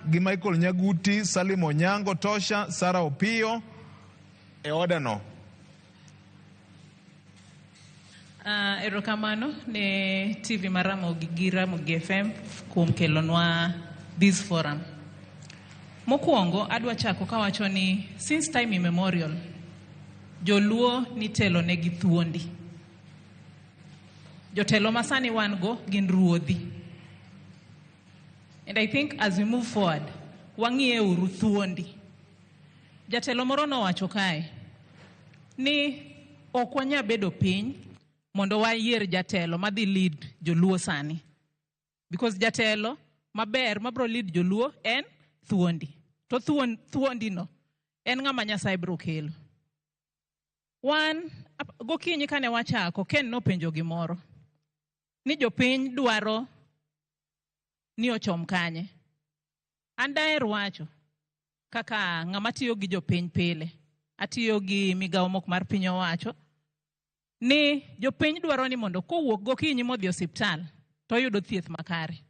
gi Michael Nyaguti, Salim Onyango Tosha, Sara Opio e odano. Erokamano ne TV Ramogi gi Ramogi FM kuom kelonwa this forum. Mokuongo adwa chako kawacho ni since time immemorial joluo ni telo ne gi thuondi. Jotelo masani wan go gin ruodhi. And I think as we move forward, wang'iye uru thuondi. Jatelo moro nowacho kae ni ok wanya bedo piny mondo wayier jatelo madhi lead joluo sani. Because jatelo maber mabro lead joluo en thuondi. To thuondi no en ng'ama Nyasaye bro kelo. Gokinyi kane wachako Ken nopenjo gimoro ni jopiny dwaro ni ochom kanye. An daher wacho kaka ng'ama tiyo gi jopiny pile, atiyo gi migawo mok mar piny owacho, ni jopiny dwaro ni mondo kowuok gokinyi modhi osiptal to yudo thieth makare.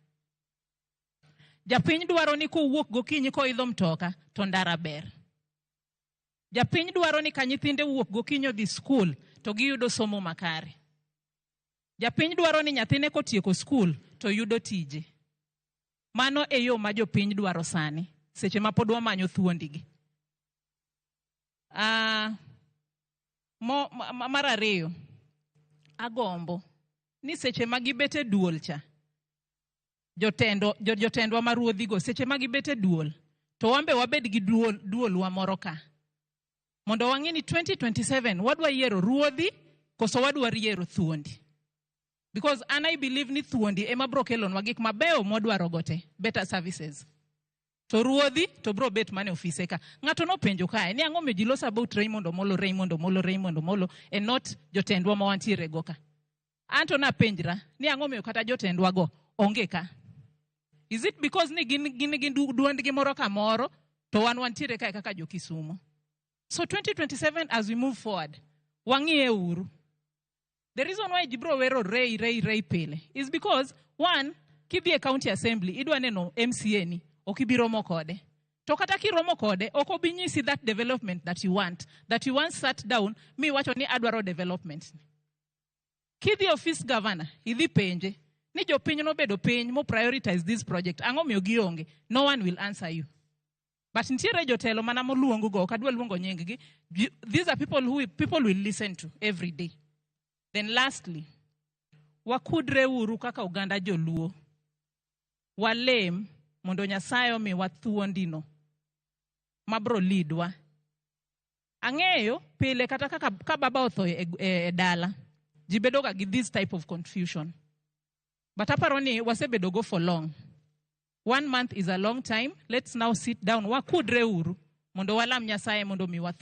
Japiny dwaro ni kowuok gokinyi koidho mtoka to ndara ber. Japiny dwaro ni ka nyithinde wuok gokinyi odhi skul to giyudo somo makare. Japiny dwaro ni nyathine kotieko skul to yudo tije. Mano e yo ma jopiny dwaro sani, seche ma pod wamanyo thuondigi. Mar ariyo, agombo ni seche ma gibete duol cha, jotendwa ma ruodhigo, seche ma gibete duol, to wambe wabed gi duol wa moro ka. Mondo wang'e ni 2027 wadwa yiero ruodhi koso wadwa yiero thuondi. Because I believe ni thuondi ema bro kelonwa gik mabeyo modwaro gote, better services. To ruodhi to bro bet mane office ka. Ng'ato no penjo kae ni ang'o meji losa about Raymond Omolo and not jotendwa ma wantiere go ka. Anto na penjra ni ang'o meyo kata jotendwa go onge ka. Is it because ni gin duondgi moro ka moro to wantiere kae kaka jo Kisumu? So 2027 as we move forward, wang'iye uru. The reason why Jibro wero Ray pele is because one, kidhi e county assembly, idwa neno MCA ni, okibiromo kode. To kata kiromo kode, okobinyisi that development that you want sat down, mi wacho ni adwaro development. Kidhi office governor, idhi penje, ni jopiny no bedo piny mo prioritize this project, ang'o miyo gionge, no one will answer you. But ntiere jotelo mana moluongo go, kadwa luongo nying gi, these are people who people will listen to every day. Then lastly, Wakwodre uru kaka Uganda joluo. Walem mondo Nyasaye omiwa thuondino mabro leadwa. Ang'eyo pile kata ka baba otho e dala, jibedo ga gi this type of confusion. But aparo ni wasebedo go for long. 1 month is a long time. Let's now sit down. Wakwodre uru mondo walam Nyasaye mondo miwa